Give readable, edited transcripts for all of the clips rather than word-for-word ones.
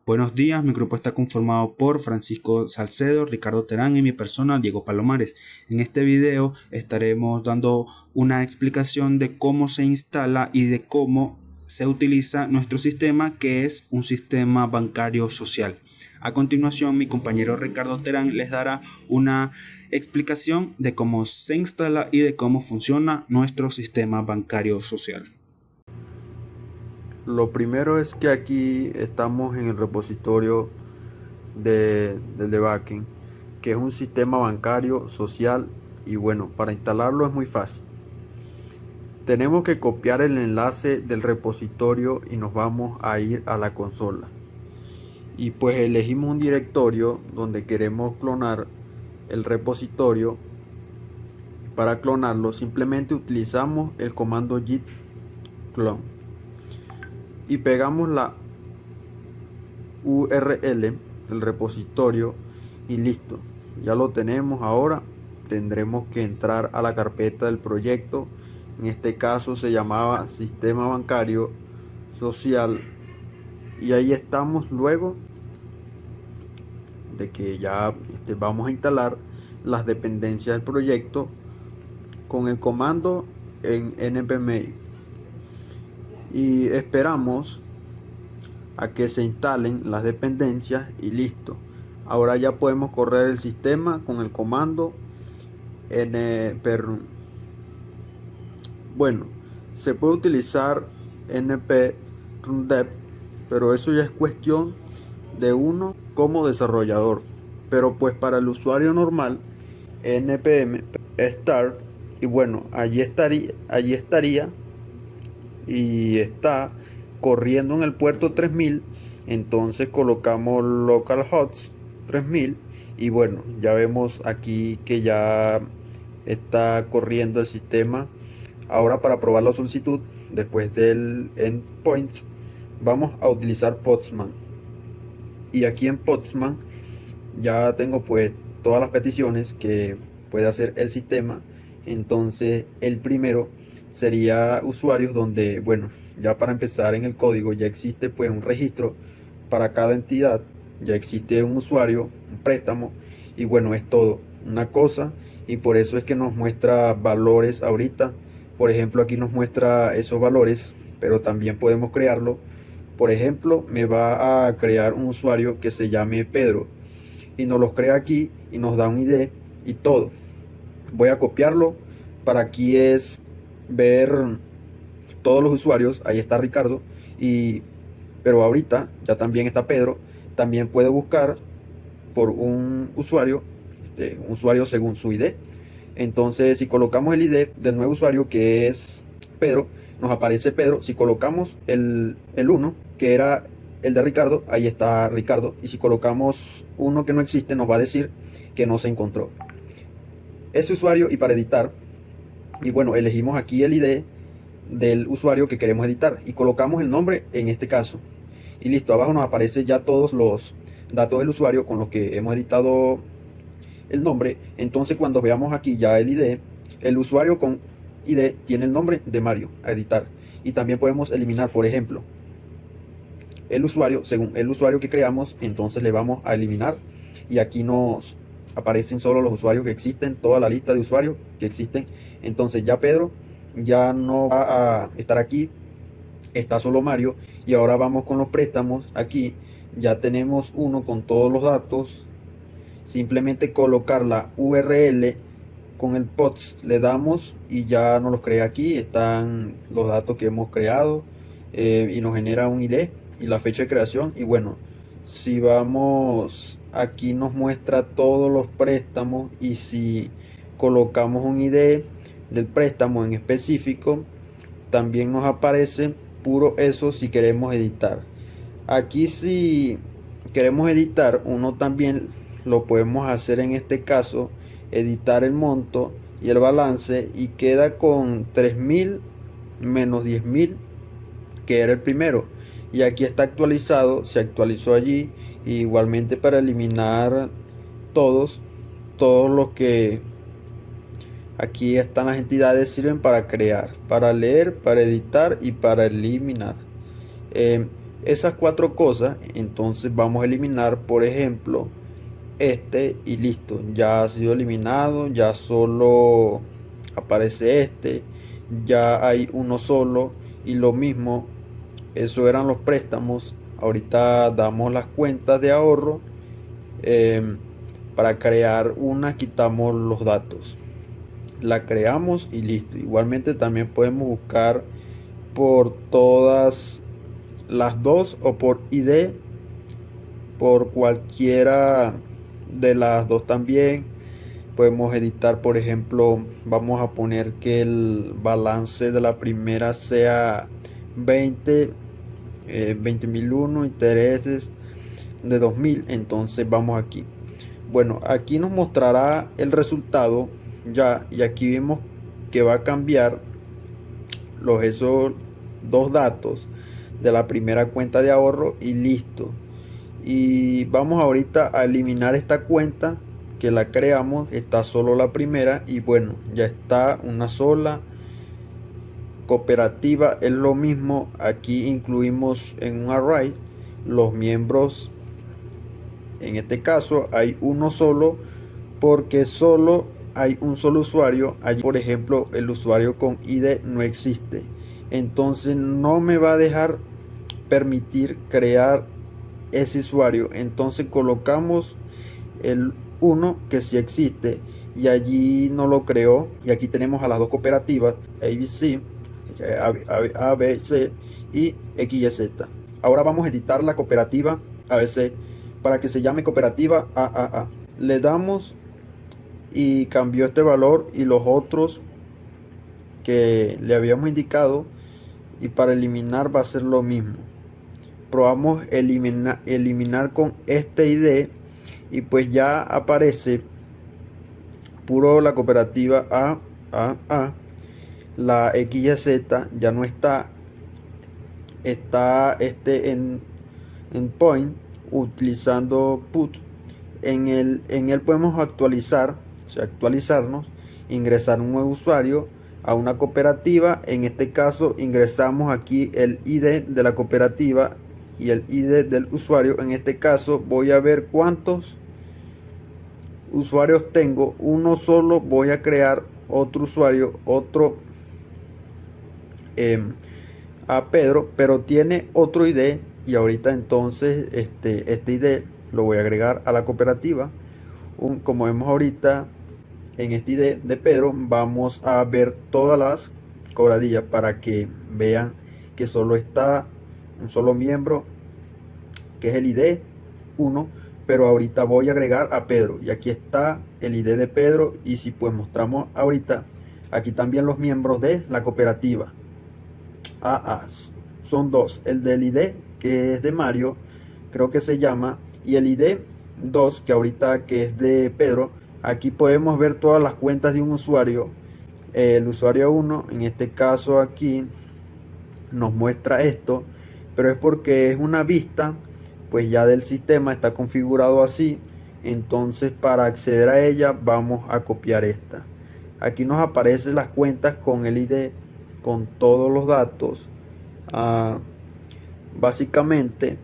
Buenos días, mi grupo está conformado por Francisco Salcedo, Ricardo Terán y mi persona, Diego Palomares. En este video estaremos dando una explicación de cómo se instala y de cómo se utiliza nuestro sistema, que es un sistema bancario social. A continuación, mi compañero Ricardo Terán les dará una explicación de cómo se instala y de cómo funciona nuestro sistema bancario social. Lo primero es que aquí estamos en el repositorio del debugging, que es un sistema bancario social, y bueno, para instalarlo es muy fácil. Tenemos que copiar el enlace del repositorio y nos vamos a ir a la consola. Y pues elegimos un directorio donde queremos clonar el repositorio. Para clonarlo simplemente utilizamos el comando git clone y pegamos la URL del repositorio y listo, ya lo tenemos. Ahora tendremos que entrar a la carpeta del proyecto. En este caso se llamaba sistema bancario social, y ahí estamos. Luego de que ya vamos a instalar las dependencias del proyecto con el comando en npm y esperamos a que se instalen las dependencias y listo. Ahora ya podemos correr el sistema con el comando npm. Bueno, se puede utilizar np-rundev, pero eso ya es cuestión de uno como desarrollador. Pero pues para el usuario normal, npm start, y bueno, allí estaría y está corriendo en el puerto 3000. Entonces colocamos localhost 3000 y bueno, ya vemos aquí que ya está corriendo el sistema. Ahora, para probar la solicitud después del endpoint, vamos a utilizar Postman, y aquí en Postman ya tengo pues todas las peticiones que puede hacer el sistema. Entonces el primero sería usuarios, donde bueno, ya para empezar en el código ya existe pues un registro para cada entidad, ya existe un usuario, un préstamo, y bueno, es todo una cosa, y por eso es que nos muestra valores ahorita. Por ejemplo, aquí nos muestra esos valores, pero también podemos crearlo. Por ejemplo, me va a crear un usuario que se llame Pedro y nos los crea aquí y nos da un ID y todo. Voy a copiarlo. Para aquí es ver todos los usuarios. Ahí está Ricardo, pero ahorita ya también está Pedro. También puede buscar por un usuario según su ID. Entonces, si colocamos el ID del nuevo usuario, que es Pedro, nos aparece Pedro. Si colocamos el 1, que era el de Ricardo, ahí está Ricardo. Y si colocamos uno que no existe, nos va a decir que no se encontró ese usuario. Y para editar, y bueno, elegimos aquí el ID del usuario que queremos editar y colocamos el nombre en este caso. Y listo, abajo nos aparece ya todos los datos del usuario con los que hemos editado el nombre. Entonces, cuando veamos aquí ya el ID, el usuario con ID tiene el nombre de Mario a editar. Y también podemos eliminar, por ejemplo, el usuario según el usuario que creamos. Entonces le vamos a eliminar y aquí nos aparecen solo los usuarios que existen, toda la lista de usuarios que existen. Entonces ya Pedro ya no va a estar aquí, está solo Mario. Y ahora vamos con los préstamos. Aquí ya tenemos uno con todos los datos. Simplemente colocar la URL con el POTS, le damos y ya nos los crea. Aquí están los datos que hemos creado, y nos genera un ID y la fecha de creación. Y bueno, si vamos aquí nos muestra todos los préstamos, y si colocamos un ID del préstamo en específico, también nos aparece puro eso si queremos editar. Aquí si queremos editar uno también lo podemos hacer. En este caso, editar el monto y el balance, y queda con 3000 menos 10.000, que era el primero. Y aquí está actualizado, se actualizó allí. Y igualmente para eliminar todos los que aquí están, las entidades sirven para crear, para leer, para editar y para eliminar. esas cuatro cosas, entonces vamos a eliminar, por ejemplo, este y listo, ya ha sido eliminado, ya solo aparece este, ya hay uno solo. Y lo mismo, eso eran los préstamos. Ahorita damos las cuentas de ahorro. Para crear una quitamos los datos, la creamos y listo. Igualmente también podemos buscar por todas las dos o por ID, por cualquiera de las dos también. Podemos editar, por ejemplo, vamos a poner que el balance de la primera sea 20, 20.001, intereses de 2000. Entonces vamos aquí. Bueno, aquí nos mostrará el resultado ya, y aquí vemos que va a cambiar esos dos datos de la primera cuenta de ahorro y listo. Y vamos ahorita a eliminar esta cuenta que la creamos, está solo la primera y bueno, ya está una sola. Cooperativa es lo mismo, aquí incluimos en un array los miembros. En este caso hay uno solo porque solo hay un solo usuario. Allí, por ejemplo, el usuario con ID no existe, entonces no me va a dejar permitir crear ese usuario. Entonces colocamos el 1 que sí existe y allí no lo creó. Y aquí tenemos a las dos cooperativas ABC, ABC y XYZ. Ahora vamos a editar la cooperativa ABC para que se llame cooperativa AAA. Le damos y cambió este valor y los otros que le habíamos indicado, y para eliminar va a ser lo mismo. Probamos eliminar con este ID y pues ya aparece puro la cooperativa AAA. La XYZ ya no está, está en point utilizando put. En él podemos actualizar, o sea, actualizarnos, ingresar un nuevo usuario a una cooperativa. En este caso ingresamos aquí el ID de la cooperativa y el ID del usuario. En este caso voy a ver cuántos usuarios tengo, uno solo. Voy a crear otro usuario, otro a Pedro, pero tiene otro ID. Y ahorita entonces este ID lo voy a agregar a la cooperativa. Como vemos ahorita en este ID de Pedro, vamos a ver todas las cobradillas para que vean que solo está un solo miembro, que es el ID 1. Pero ahorita voy a agregar a Pedro y aquí está el ID de Pedro. Y si pues mostramos ahorita aquí también los miembros de la cooperativa AA, son dos, el del ID que es de Mario, creo que se llama, y el ID 2 que ahorita que es de Pedro. Aquí podemos ver todas las cuentas de un usuario. El usuario 1 en este caso aquí nos muestra esto, pero es porque es una vista pues ya del sistema, está configurado así. Entonces para acceder a ella vamos a copiar esta. Aquí nos aparecen las cuentas con el ID, con todos los datos. Básicamente,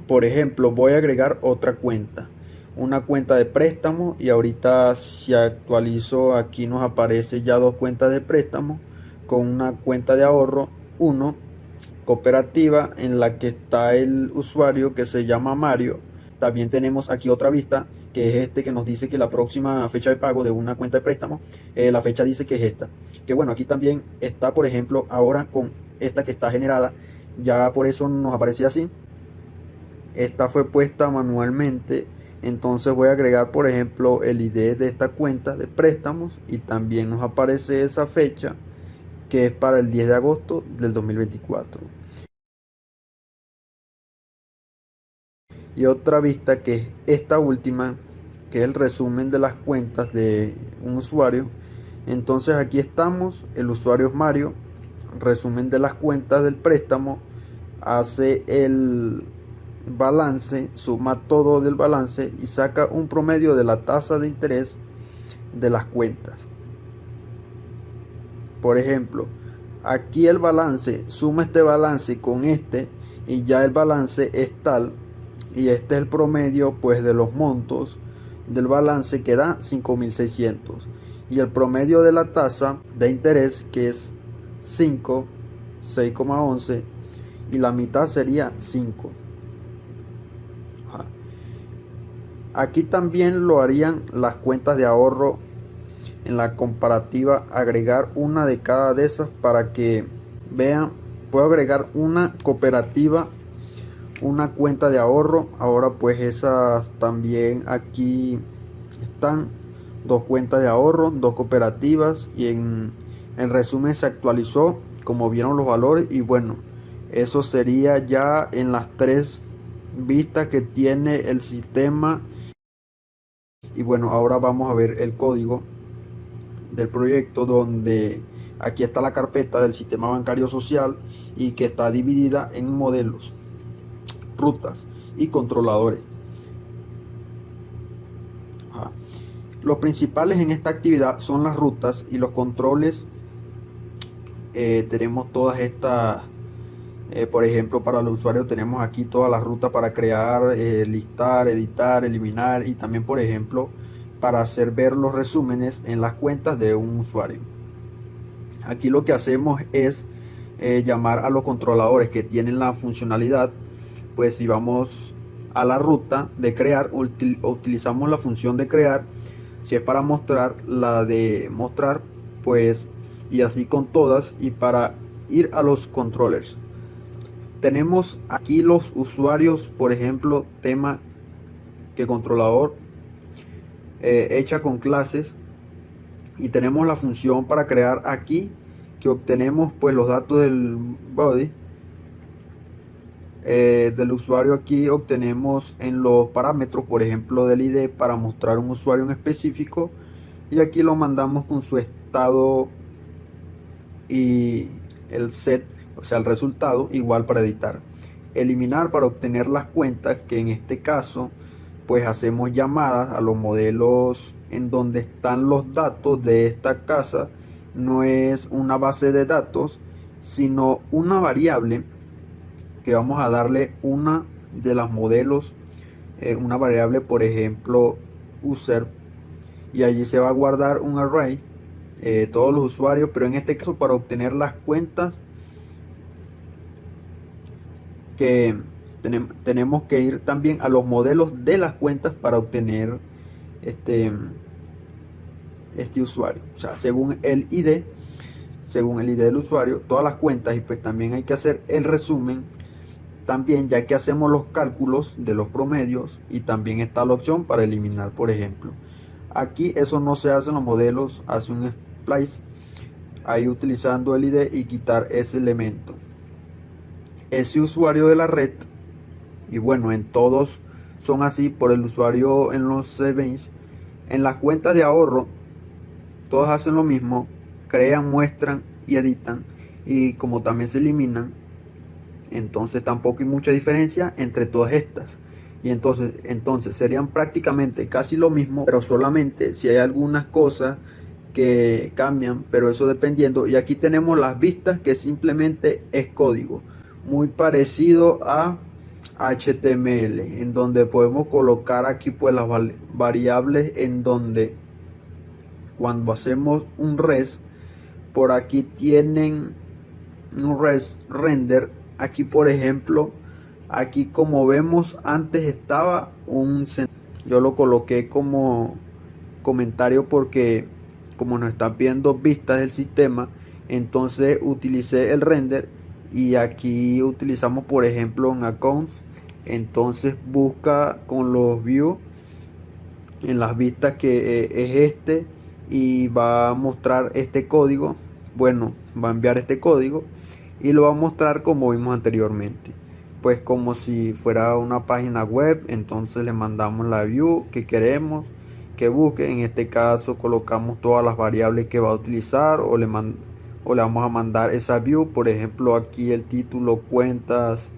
por ejemplo, voy a agregar otra cuenta, una cuenta de préstamo, y ahorita si actualizo aquí nos aparece ya dos cuentas de préstamo con una cuenta de ahorro 1, cooperativa en la que está el usuario que se llama Mario. También tenemos aquí otra vista que es este que nos dice que la próxima fecha de pago de una cuenta de préstamo, la fecha dice que es esta. Que bueno, aquí también está, por ejemplo, ahora con esta que está generada, ya por eso nos aparece así. Esta fue puesta manualmente. Entonces voy a agregar, por ejemplo, el ID de esta cuenta de préstamos y también nos aparece esa fecha que es para el 10 de agosto del 2024. Y otra vista que es esta última, que es el resumen de las cuentas de un usuario. Entonces aquí estamos, el usuario es Mario, resumen de las cuentas del préstamo, hace el balance, suma todo del balance y saca un promedio de la tasa de interés de las cuentas. Por ejemplo, aquí el balance, suma este balance con este y ya el balance es tal, y este es el promedio pues de los montos del balance, que da 5.600, y el promedio de la tasa de interés, que es 6,11, y la mitad sería 5. Aquí también lo harían las cuentas de ahorro. En la comparativa, agregar una de cada de esas para que vean. Puedo agregar una cooperativa, una cuenta de ahorro. Ahora pues esas también aquí están, dos cuentas de ahorro, dos cooperativas, y en el resumen se actualizó como vieron los valores. Y bueno, eso sería ya en las tres vistas que tiene el sistema. Y bueno, ahora vamos a ver el código del proyecto, donde aquí está la carpeta del sistema bancario social, y que está dividida en modelos, rutas y controladores. Los principales en esta actividad son las rutas y los controles. Tenemos todas estas, por ejemplo, para el usuario tenemos aquí todas las rutas para crear, listar, editar, eliminar, y también, por ejemplo, para hacer ver los resúmenes en las cuentas de un usuario. Aquí lo que hacemos es llamar a los controladores que tienen la funcionalidad. Pues si vamos a la ruta de crear, utilizamos la función de crear. Si es para mostrar, la de mostrar, pues, y así con todas. Y para ir a los controllers, tenemos aquí los usuarios, por ejemplo, tema que controlador hecha con clases, y tenemos la función para crear aquí, que obtenemos pues los datos del body del usuario. Aquí obtenemos en los parámetros, por ejemplo, del ID para mostrar un usuario en específico, y aquí lo mandamos con su estado y el set, o sea el resultado, igual para editar. Eliminar para obtener las cuentas, que en este caso pues hacemos llamadas a los modelos en donde están los datos de esta casa. No es una base de datos, sino una variable que vamos a darle una de las modelos, una variable, por ejemplo user, y allí se va a guardar un array, todos los usuarios, pero en este caso para obtener las cuentas que tenemos que ir también a los modelos de las cuentas para obtener este usuario, o sea, según el ID del usuario, todas las cuentas. Y pues también hay que hacer el resumen también, ya que hacemos los cálculos de los promedios, y también está la opción para eliminar, por ejemplo. Aquí eso no se hace en los modelos, hace un splice ahí utilizando el ID y quitar ese elemento, ese usuario de la red. Y bueno, en todos son así. Por el usuario en los savings, en las cuentas de ahorro, todos hacen lo mismo, crean, muestran y editan, y como también se eliminan, entonces tampoco hay mucha diferencia entre todas estas. Y entonces serían prácticamente casi lo mismo, pero solamente si hay algunas cosas que cambian, pero eso dependiendo. Y aquí tenemos las vistas, que simplemente es código, muy parecido a HTML, en donde podemos colocar aquí pues las variables, en donde cuando hacemos un res, por aquí tienen un res render. Aquí, por ejemplo, aquí como vemos, antes estaba yo lo coloqué como comentario porque como nos están viendo vistas del sistema, entonces utilicé el render. Y aquí utilizamos, por ejemplo, en accounts, entonces busca con los views en las vistas, que es este, y va a mostrar este código. Bueno, va a enviar este código y lo va a mostrar como vimos anteriormente, pues como si fuera una página web. Entonces le mandamos la view que queremos que busque. En este caso colocamos todas las variables que va a utilizar, o le vamos a mandar esa view. Por ejemplo, aquí el título, cuentas,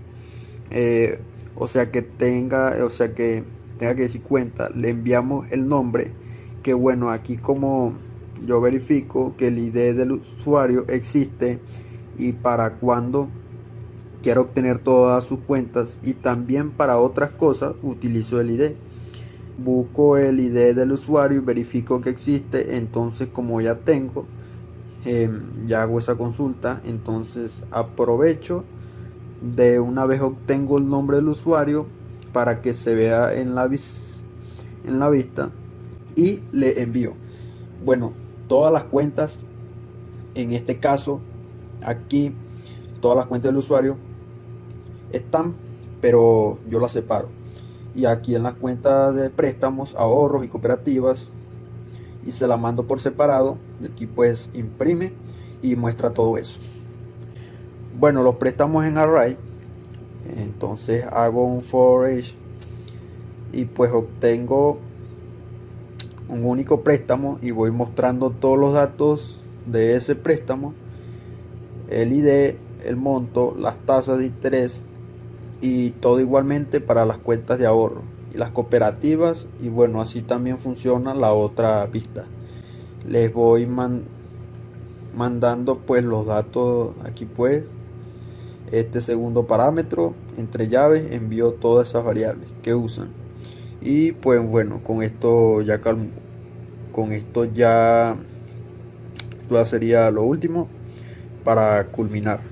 o sea que tenga que decir cuenta, le enviamos el nombre, que bueno, aquí como yo verifico que el ID del usuario existe, y para cuando quiero obtener todas sus cuentas y también para otras cosas utilizo el ID. Busco el ID del usuario y verifico que existe. Entonces, como ya tengo, ya hago esa consulta. Entonces aprovecho, de una vez obtengo el nombre del usuario para que se vea en la vista y le envío. Bueno, todas las cuentas, en este caso aquí, todas las cuentas del usuario están, pero yo las separo. Y aquí en las cuentas de préstamos, ahorros y cooperativas, y se la mando por separado. Y aquí pues imprime y muestra todo eso. Bueno, los préstamos en Array, entonces hago un for each y pues obtengo un único préstamo y voy mostrando todos los datos de ese préstamo, el ID, el monto, las tasas de interés y todo igualmente para las cuentas de ahorro y las cooperativas. Y bueno, así también funciona la otra vista. Les voy mandando pues los datos aquí, pues este segundo parámetro entre llaves envío todas esas variables que usan. Y pues bueno, con esto ya sería lo último para culminar.